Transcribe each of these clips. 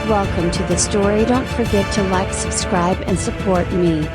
Welcome to the story. Don't forget to like, subscribe and support me.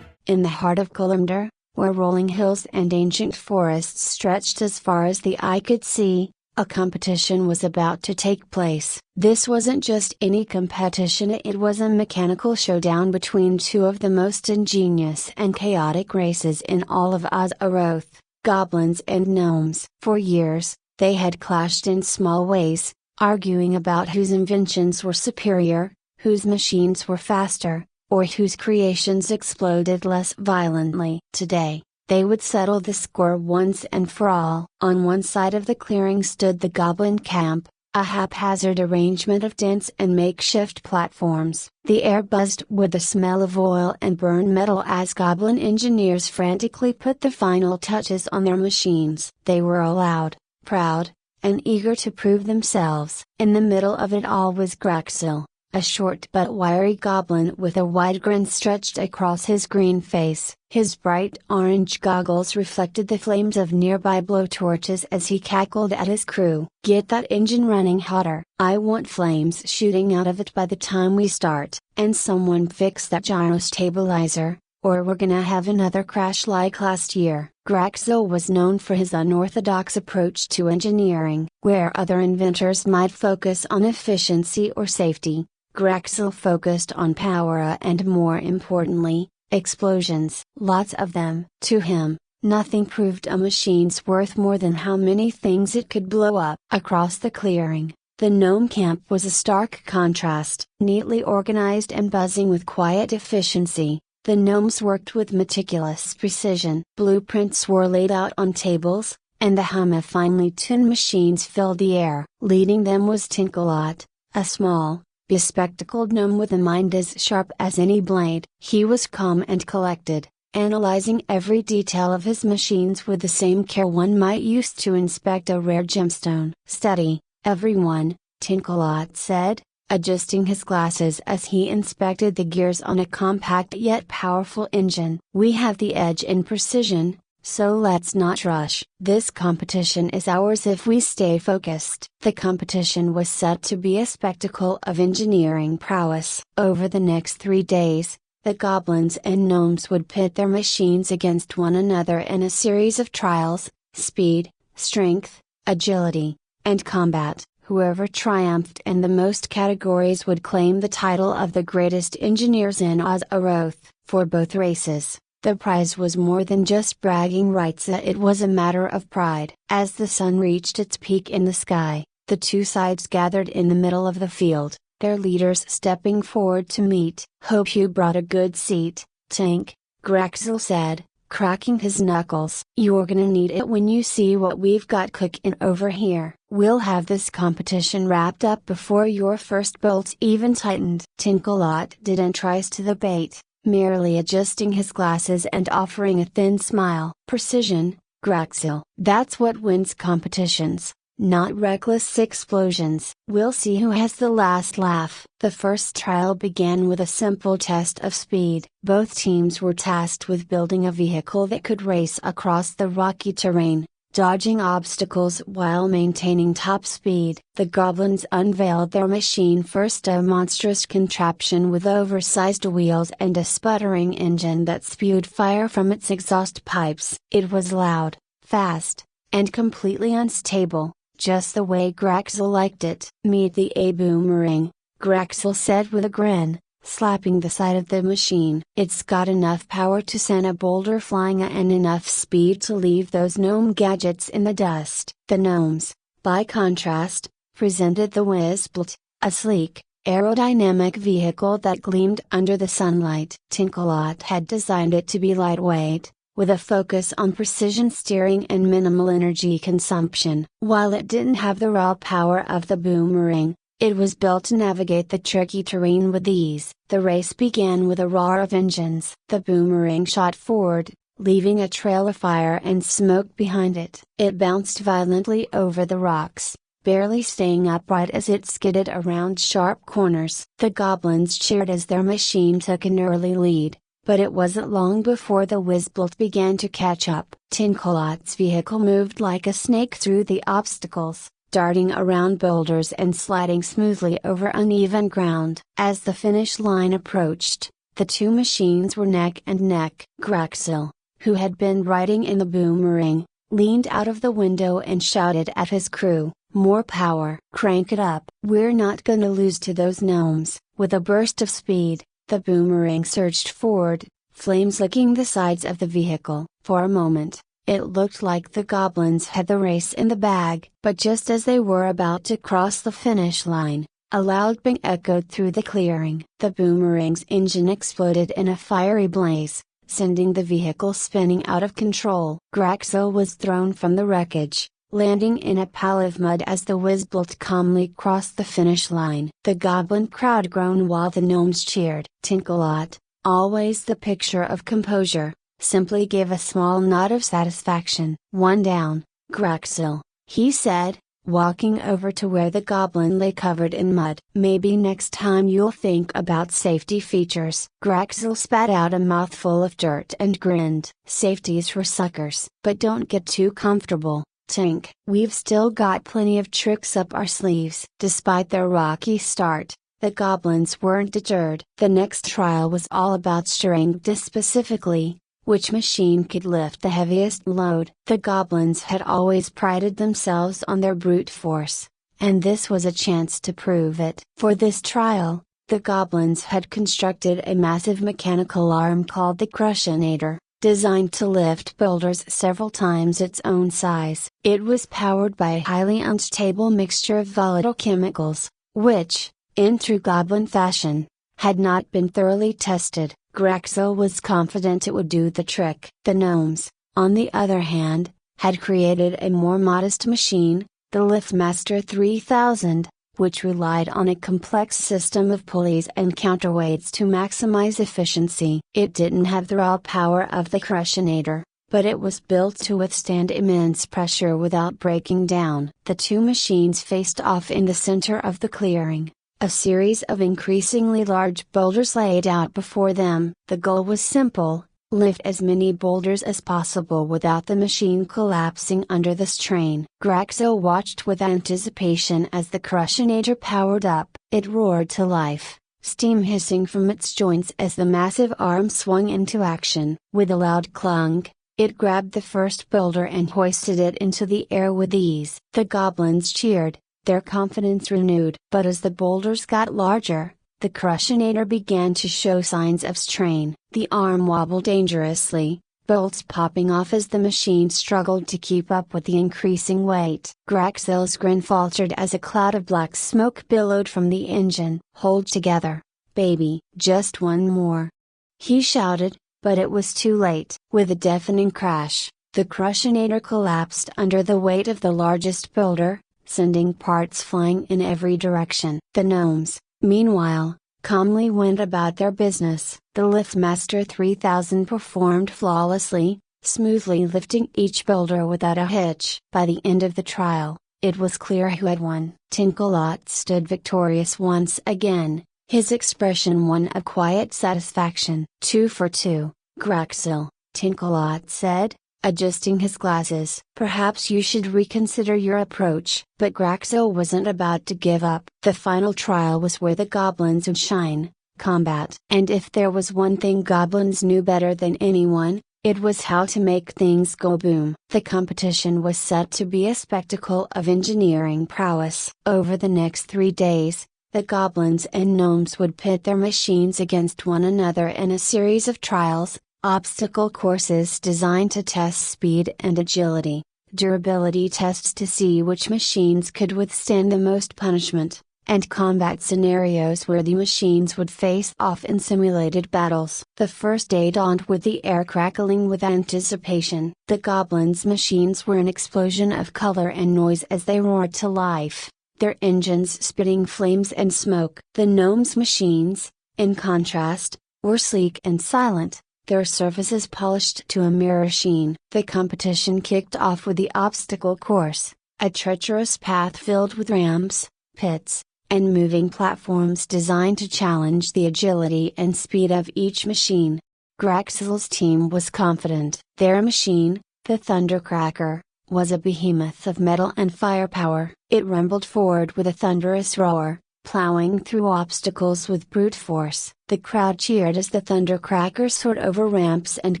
In the heart of Kalimdor, where rolling hills and ancient forests stretched as far as the eye could see, a competition was about to take place. This wasn't just any competition, it was a mechanical showdown between two of the most ingenious and chaotic races in all of Azeroth, goblins and gnomes. For years, they had clashed in small ways, arguing about whose inventions were superior, whose machines were faster, or whose creations exploded less violently. Today, they would settle the score once and for all. On one side of the clearing stood the goblin camp, a haphazard arrangement of tents and makeshift platforms. The air buzzed with the smell of oil and burned metal as goblin engineers frantically put the final touches on their machines. They were loud, proud, and eager to prove themselves. In the middle of it all was Graxil, a short but wiry goblin with a wide grin stretched across his green face. His bright orange goggles reflected the flames of nearby blowtorches as he cackled at his crew. "Get that engine running hotter. I want flames shooting out of it by the time we start. And someone fix that gyro stabilizer, or we're gonna have another crash like last year." Graxil was known for his unorthodox approach to engineering. Where other inventors might focus on efficiency or safety, Graxil focused on power and, more importantly, explosions. Lots of them. To him, nothing proved a machine's worth more than how many things it could blow up. Across the clearing, the gnome camp was a stark contrast. Neatly organized and buzzing with quiet efficiency, the gnomes worked with meticulous precision. Blueprints were laid out on tables, and the hum of finely tuned machines filled the air. Leading them was Tinkalot, a small, bespectacled gnome with a mind as sharp as any blade. He was calm and collected, analyzing every detail of his machines with the same care one might use to inspect a rare gemstone. "Steady, everyone," Tinkalot said, adjusting his glasses as he inspected the gears on a compact yet powerful engine. "We have the edge in precision, so let's not rush. This competition is ours if we stay focused." The competition was set to be a spectacle of engineering prowess. Over the next 3 days, the goblins and gnomes would pit their machines against one another in a series of trials: speed, strength, agility, and combat. Whoever triumphed in the most categories would claim the title of the greatest engineers in Azeroth. For both races, the prize was more than just bragging rights, it was a matter of pride. As the sun reached its peak in the sky, the two sides gathered in the middle of the field, their leaders stepping forward to meet. "Hope you brought a good seat, Tank," Graxil said, cracking his knuckles. "You're gonna need it when you see what we've got cooking over here. We'll have this competition wrapped up before your first bolt's even tightened." Tinkalot didn't try to the bait, merely adjusting his glasses and offering a thin smile. "Precision, Graxil. That's what wins competitions, not reckless explosions. We'll see who has the last laugh." The first trial began with a simple test of speed. Both teams were tasked with building a vehicle that could race across the rocky terrain, dodging obstacles while maintaining top speed. The goblins unveiled their machine first, a monstrous contraption with oversized wheels and a sputtering engine that spewed fire from its exhaust pipes. It was loud, fast, and completely unstable, just the way Graxil liked it. "Meet the A-Boomerang," Graxil said with a grin, slapping the side of the machine. "It's got enough power to send a boulder flying and enough speed to leave those gnome gadgets in the dust." The gnomes, by contrast, presented the Wizblet, a sleek, aerodynamic vehicle that gleamed under the sunlight. Tinkalot had designed it to be lightweight, with a focus on precision steering and minimal energy consumption. While it didn't have the raw power of the Boomerang, it was built to navigate the tricky terrain with ease. The race began with a roar of engines. The Boomerang shot forward, leaving a trail of fire and smoke behind it. It bounced violently over the rocks, barely staying upright as it skidded around sharp corners. The goblins cheered as their machine took an early lead, but it wasn't long before the Wizblet began to catch up. Tinkalot's vehicle moved like a snake through the obstacles, darting around boulders and sliding smoothly over uneven ground. As the finish line approached, the two machines were neck and neck. Graxel, who had been riding in the boomerang, leaned out of the window and shouted at his crew, "More power! Crank it up! We're not gonna lose to those gnomes!" With a burst of speed, the boomerang surged forward, flames licking the sides of the vehicle. For a moment, it looked like the goblins had the race in the bag. But just as they were about to cross the finish line, a loud bang echoed through the clearing. The boomerang's engine exploded in a fiery blaze, sending the vehicle spinning out of control. Graxel was thrown from the wreckage, landing in a pile of mud as the Whizbolt calmly crossed the finish line. The goblin crowd groaned while the gnomes cheered. Tinkalot, always the picture of composure, simply gave a small nod of satisfaction. "One down, Graxel," he said, walking over to where the goblin lay covered in mud. "Maybe next time you'll think about safety features." Graxel spat out a mouthful of dirt and grinned. "Safety's for suckers. But don't get too comfortable, Tink. We've still got plenty of tricks up our sleeves." Despite their rocky start, the goblins weren't deterred. The next trial was all about strength, specifically, which machine could lift the heaviest load. The goblins had always prided themselves on their brute force, and this was a chance to prove it. For this trial, the goblins had constructed a massive mechanical arm called the Crushinator, designed to lift boulders several times its own size. It was powered by a highly unstable mixture of volatile chemicals, which, in true goblin fashion, had not been thoroughly tested. Graxel was confident it would do the trick. The gnomes, on the other hand, had created a more modest machine, the Liftmaster 3000, which relied on a complex system of pulleys and counterweights to maximize efficiency. It didn't have the raw power of the Crushinator, but it was built to withstand immense pressure without breaking down. The two machines faced off in the center of the clearing. A series of increasingly large boulders laid out before them. The goal was simple: lift as many boulders as possible without the machine collapsing under the strain. Graxel watched with anticipation as the Crushinator powered up. It roared to life, steam hissing from its joints as the massive arm swung into action. With a loud clunk, it grabbed the first boulder and hoisted it into the air with ease. The goblins cheered, their confidence renewed. But as the boulders got larger, the Crushinator began to show signs of strain. The arm wobbled dangerously, bolts popping off as the machine struggled to keep up with the increasing weight. Graxel's grin faltered as a cloud of black smoke billowed from the engine. "Hold together, baby. Just one more," he shouted, but it was too late. With a deafening crash, the Crushinator collapsed under the weight of the largest boulder, sending parts flying in every direction. The gnomes, meanwhile, calmly went about their business. The Liftmaster 3000 performed flawlessly, smoothly lifting each boulder without a hitch. By the end of the trial, it was clear who had won. Tinkalot stood victorious once again, his expression one of quiet satisfaction. "2 for 2, Graxel," Tinkalot said, adjusting his glasses. "Perhaps you should reconsider your approach." But Graxel wasn't about to give up. The final trial was where the goblins would shine: combat. And if there was one thing goblins knew better than anyone, it was how to make things go boom. The competition was set to be a spectacle of engineering prowess. Over the next 3 days, the goblins and gnomes would pit their machines against one another in a series of trials, obstacle courses designed to test speed and agility, durability tests to see which machines could withstand the most punishment, and combat scenarios where the machines would face off in simulated battles. The first day dawned with the air crackling with anticipation. The goblins' machines were an explosion of color and noise as they roared to life, their engines spitting flames and smoke. The gnomes' machines, in contrast, were sleek and silent, their surfaces polished to a mirror sheen. The competition kicked off with the obstacle course, a treacherous path filled with ramps, pits, and moving platforms designed to challenge the agility and speed of each machine. Graxel's team was confident. Their machine, the Thundercracker, was a behemoth of metal and firepower, It rumbled forward with a thunderous roar, plowing through obstacles with brute force. The crowd cheered as the Thundercracker soared over ramps and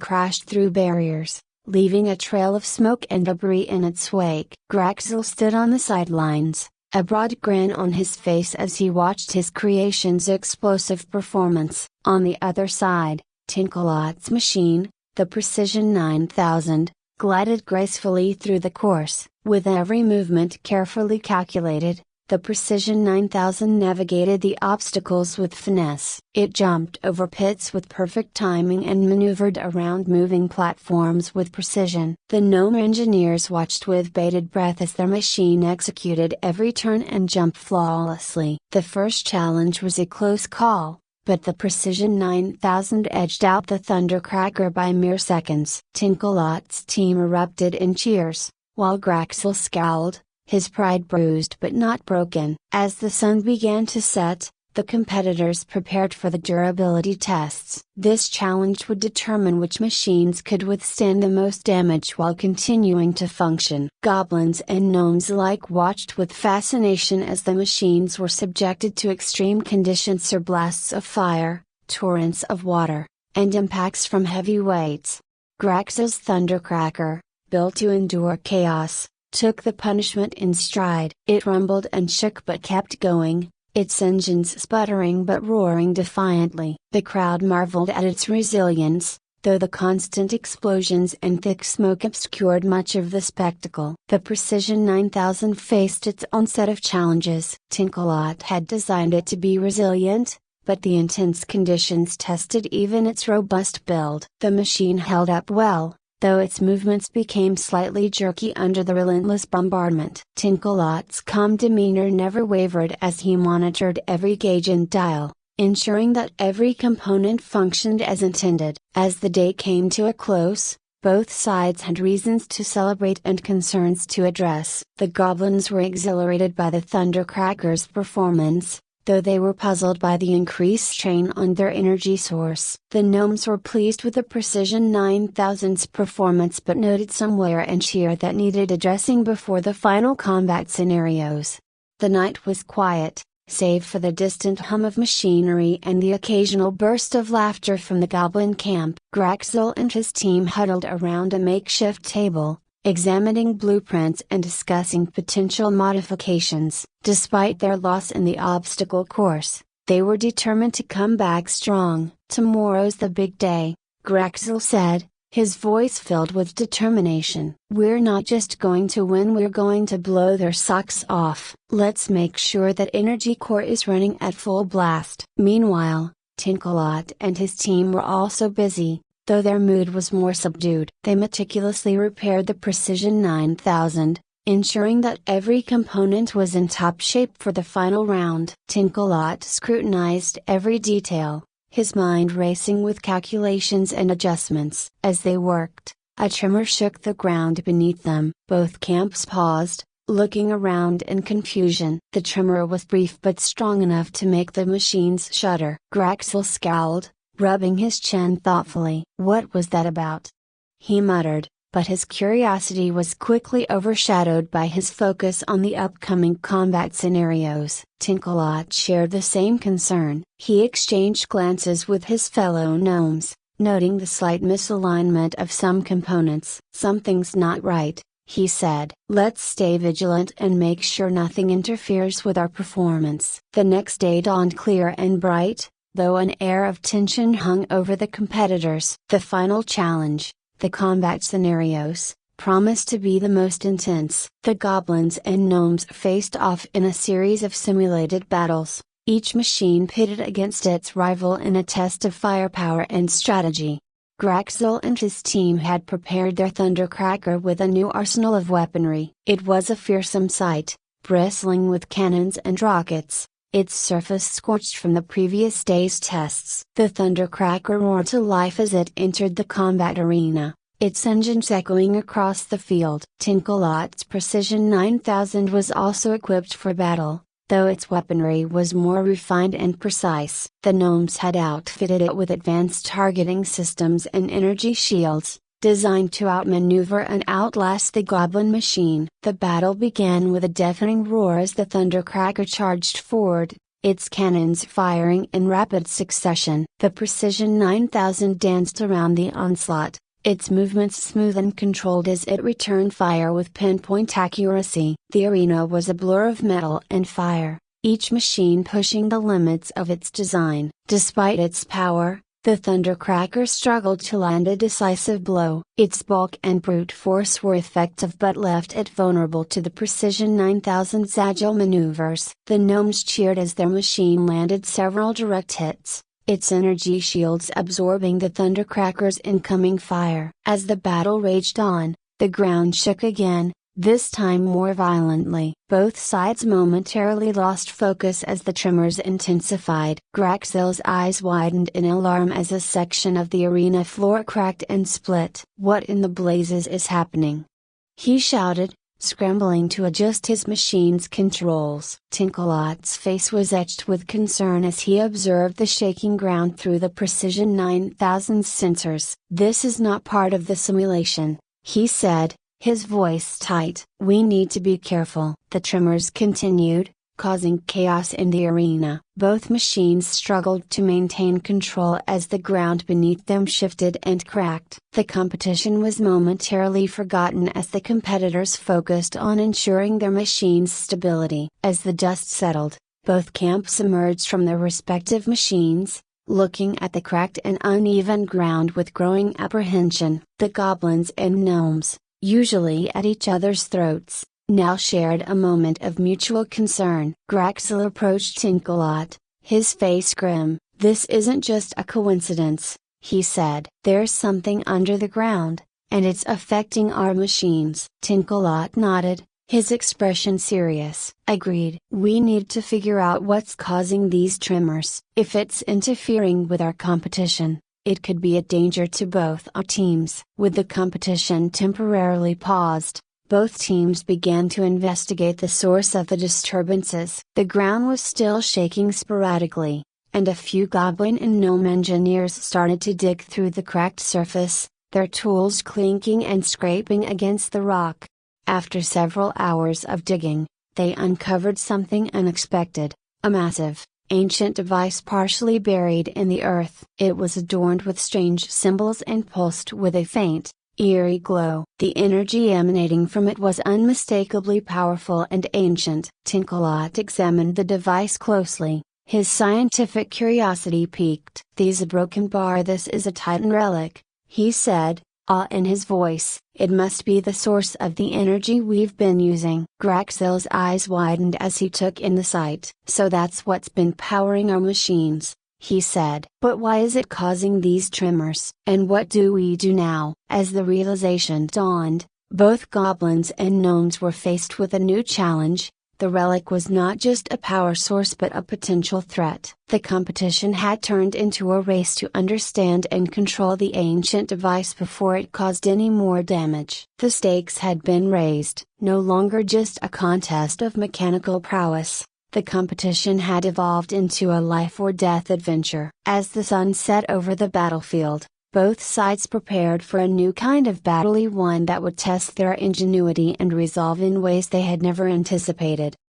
crashed through barriers, leaving a trail of smoke and debris in its wake. Graxel stood on the sidelines, a broad grin on his face as he watched his creation's explosive performance. On the other side, Tinkalot's machine, the Precision 9000, glided gracefully through the course. With every movement carefully calculated, the Precision 9000 navigated the obstacles with finesse. It jumped over pits with perfect timing and maneuvered around moving platforms with precision. The Gnome engineers watched with bated breath as their machine executed every turn and jump flawlessly. The first challenge was a close call, but the Precision 9000 edged out the Thundercracker by mere seconds. Tinkalot's team erupted in cheers, while Graxel scowled, his pride bruised but not broken. As the sun began to set, the competitors prepared for the durability tests. This challenge would determine which machines could withstand the most damage while continuing to function. Goblins and gnomes alike watched with fascination as the machines were subjected to extreme conditions or blasts of fire, torrents of water, and impacts from heavy weights. Graxel's Thundercracker, built to endure chaos, took the punishment in stride. It rumbled and shook but kept going, its engines sputtering but roaring defiantly. The crowd marveled at its resilience, though the constant explosions and thick smoke obscured much of the spectacle. The Precision 9000 faced its own set of challenges. Tinkalot had designed it to be resilient, but the intense conditions tested even its robust build. The machine held up well, though its movements became slightly jerky under the relentless bombardment. Tinkalot's calm demeanor never wavered as he monitored every gauge and dial, ensuring that every component functioned as intended. As the day came to a close, both sides had reasons to celebrate and concerns to address. The goblins were exhilarated by the Thundercracker's performance, though they were puzzled by the increased strain on their energy source. The gnomes were pleased with the Precision 9000's performance but noted some wear and tear that needed addressing before the final combat scenarios. The night was quiet, save for the distant hum of machinery and the occasional burst of laughter from the goblin camp. Graxel and his team huddled around a makeshift table, examining blueprints and discussing potential modifications. Despite their loss in the obstacle course, they were determined to come back strong. "Tomorrow's the big day," Graxel said, his voice filled with determination. "We're not just going to win, we're going to blow their socks off. Let's make sure that Energy Core is running at full blast." Meanwhile, Tinkalot and his team were also busy, though their mood was more subdued. They meticulously repaired the Precision 9000, ensuring that every component was in top shape for the final round. Tinkalot scrutinized every detail, his mind racing with calculations and adjustments. As they worked, a tremor shook the ground beneath them. Both camps paused, looking around in confusion. The tremor was brief but strong enough to make the machines shudder. Graxel scowled, rubbing his chin thoughtfully. "What was that about?" he muttered, but his curiosity was quickly overshadowed by his focus on the upcoming combat scenarios. Tinkalot shared the same concern. He exchanged glances with his fellow gnomes, noting the slight misalignment of some components. "Something's not right," he said. "Let's stay vigilant and make sure nothing interferes with our performance." The next day dawned clear and bright, though an air of tension hung over the competitors. The final challenge, the combat scenarios, promised to be the most intense. The goblins and gnomes faced off in a series of simulated battles, each machine pitted against its rival in a test of firepower and strategy. Graxel and his team had prepared their Thundercracker with a new arsenal of weaponry. It was a fearsome sight, bristling with cannons and rockets, its surface scorched from the previous day's tests. The Thundercracker roared to life as it entered the combat arena, its engines echoing across the field. Tinkalot's Precision 9000 was also equipped for battle, though its weaponry was more refined and precise. The gnomes had outfitted it with advanced targeting systems and energy shields, designed to outmaneuver and outlast the Goblin machine. The battle began with a deafening roar as the Thundercracker charged forward, its cannons firing in rapid succession. The Precision 9000 danced around the onslaught, its movements smooth and controlled as it returned fire with pinpoint accuracy. The arena was a blur of metal and fire, each machine pushing the limits of its design. Despite its power, the Thundercracker struggled to land a decisive blow. Its bulk and brute force were effective but left it vulnerable to the Precision 9000's agile maneuvers. The gnomes cheered as their machine landed several direct hits, its energy shields absorbing the Thundercracker's incoming fire. As the battle raged on, the ground shook again, this time more violently. Both sides momentarily lost focus as the tremors intensified. Graxel's eyes widened in alarm as a section of the arena floor cracked and split. "What in the blazes is happening?" he shouted, scrambling to adjust his machine's controls. Tinkalot's face was etched with concern as he observed the shaking ground through the Precision 9000's sensors. "This is not part of the simulation," he said, his voice tight. "We need to be careful." The tremors continued, causing chaos in the arena. Both machines struggled to maintain control as the ground beneath them shifted and cracked. The competition was momentarily forgotten as the competitors focused on ensuring their machines' stability. As the dust settled, both camps emerged from their respective machines, looking at the cracked and uneven ground with growing apprehension. The goblins and gnomes, usually at each other's throats, now shared a moment of mutual concern. Graxel approached Tinkalot, his face grim. "This isn't just a coincidence," he said. "There's something under the ground, and it's affecting our machines." Tinkalot nodded, his expression serious. "Agreed. We need to figure out what's causing these tremors. If it's interfering with our competition, it could be a danger to both our teams." With the competition temporarily paused, both teams began to investigate the source of the disturbances. The ground was still shaking sporadically, and a few goblin and gnome engineers started to dig through the cracked surface, their tools clinking and scraping against the rock. After several hours of digging, they uncovered something unexpected, a massive, ancient device partially buried in the earth. It was adorned with strange symbols and pulsed with a faint, eerie glow. The energy emanating from it was unmistakably powerful and ancient. Tinkalot examined the device closely, his scientific curiosity piqued. "These a broken bar. This is a Titan relic," he said, awe in his voice. "It must be the source of the energy we've been using." Graxel's eyes widened as he took in the sight. "So that's what's been powering our machines," he said. "But why is it causing these tremors? And what do we do now?" As the realization dawned, both goblins and gnomes were faced with a new challenge. The relic was not just a power source but a potential threat. The competition had turned into a race to understand and control the ancient device before it caused any more damage. The stakes had been raised. No longer just a contest of mechanical prowess, the competition had evolved into a life or death adventure. As the sun set over the battlefield, both sides prepared for a new kind of battle, one that would test their ingenuity and resolve in ways they had never anticipated.